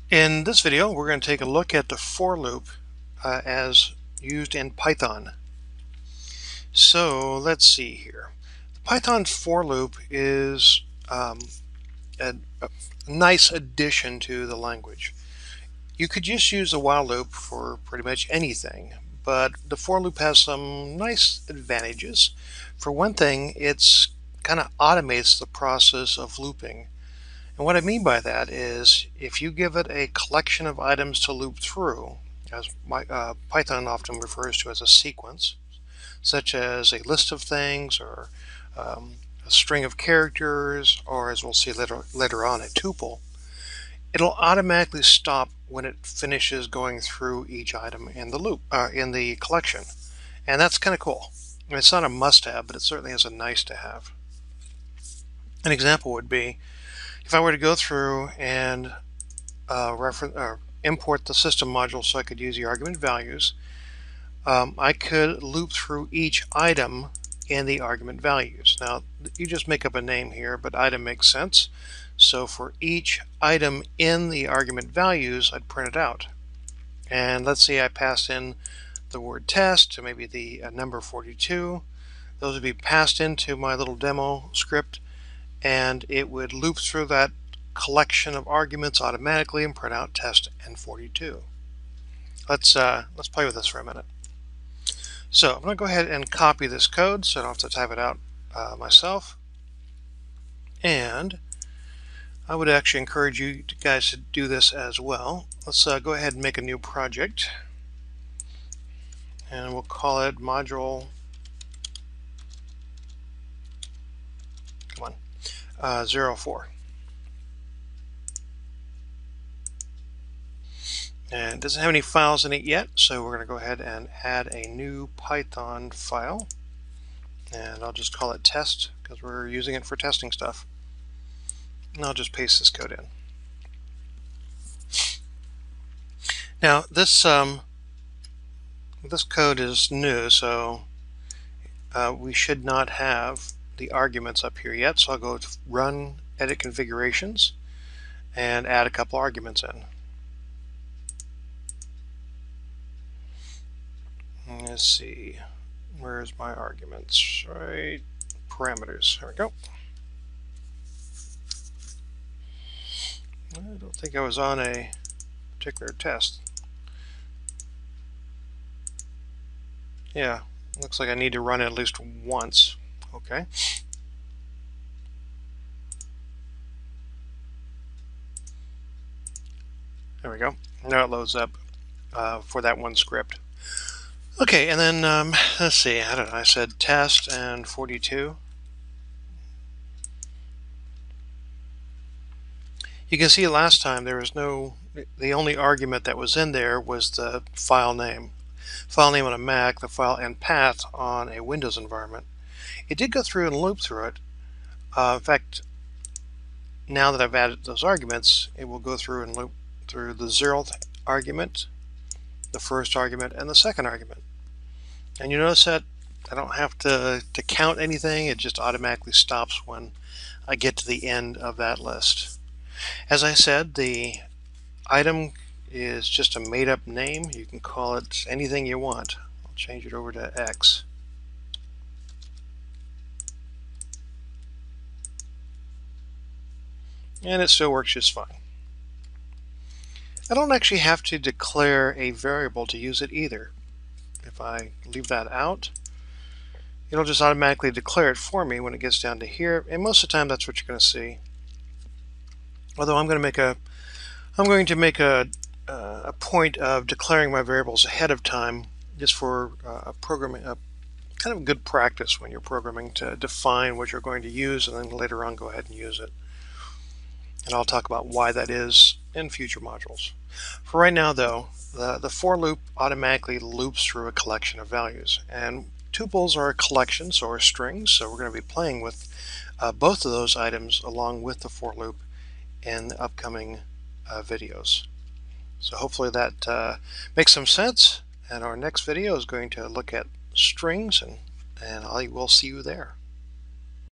In this video, we're going to take a look at the for loop as used in Python. So let's see here. The Python for loop is a nice addition to the language. You could just use the while loop for pretty much anything, but the for loop has some nice advantages. For one thing, it's kind of automates the process of looping. And what I mean by that is if you give it a collection of items to loop through, as Python often refers to as a sequence, such as a list of things or a string of characters, or as we'll see later on, a tuple, it'll automatically stop when it finishes going through each item in the loop, in the collection. And that's kind of cool. I mean, it's not a must-have, but it certainly is a nice-to-have. An example would be if I were to go through and import the system module so I could use the argument values, I could loop through each item in the argument values. Now, you just make up a name here, but item makes sense. So for each item in the argument values, I'd print it out. And let's say I passed in the word test to maybe the number 42. Those would be passed into my little demo script, and it would loop through that collection of arguments automatically and print out test and 42. Let's play with this for a minute. So I'm going to go ahead and copy this code so I don't have to type it out myself. And I would actually encourage you guys to do this as well. Let's go ahead and make a new project, and we'll call it module 04. And it doesn't have any files in it yet, so we're going to go ahead and add a new Python file. And I'll just call it test because we're using it for testing stuff. And I'll just paste this code in. Now this code is new, so we should not have the arguments up here yet. So I'll go to Run, Edit Configurations, and add a couple arguments in. Let's see, where's my arguments? Right, parameters. There we go. I don't think I was on a particular test. Yeah, looks like I need to run it at least once. Okay. There we go. Now it loads up for that one script. Okay, and then let's see, I don't know, I said test and 42. You can see last time there was the only argument that was in there was the file name. File name on a Mac, the file and path on a Windows environment. It did go through and loop through it. In fact, now that I've added those arguments, it will go through and loop through the 0th argument, the first argument, and the second argument. And you notice that I don't have to count anything. It just automatically stops when I get to the end of that list. As I said, the item is just a made-up name. You can call it anything you want. I'll change it over to X. And it still works just fine. I don't actually have to declare a variable to use it either. If I leave that out, it'll just automatically declare it for me when it gets down to here, and most of the time that's what you're going to see. Although I'm going to make a point of declaring my variables ahead of time, just for programming, kind of good practice when you're programming, to define what you're going to use and then later on go ahead and use it. And I'll talk about why that is in future modules. For right now, though, the for loop automatically loops through a collection of values, and tuples are collections or strings, so we're going to be playing with both of those items along with the for loop in the upcoming videos. So hopefully that makes some sense, and our next video is going to look at strings, and I will see you there.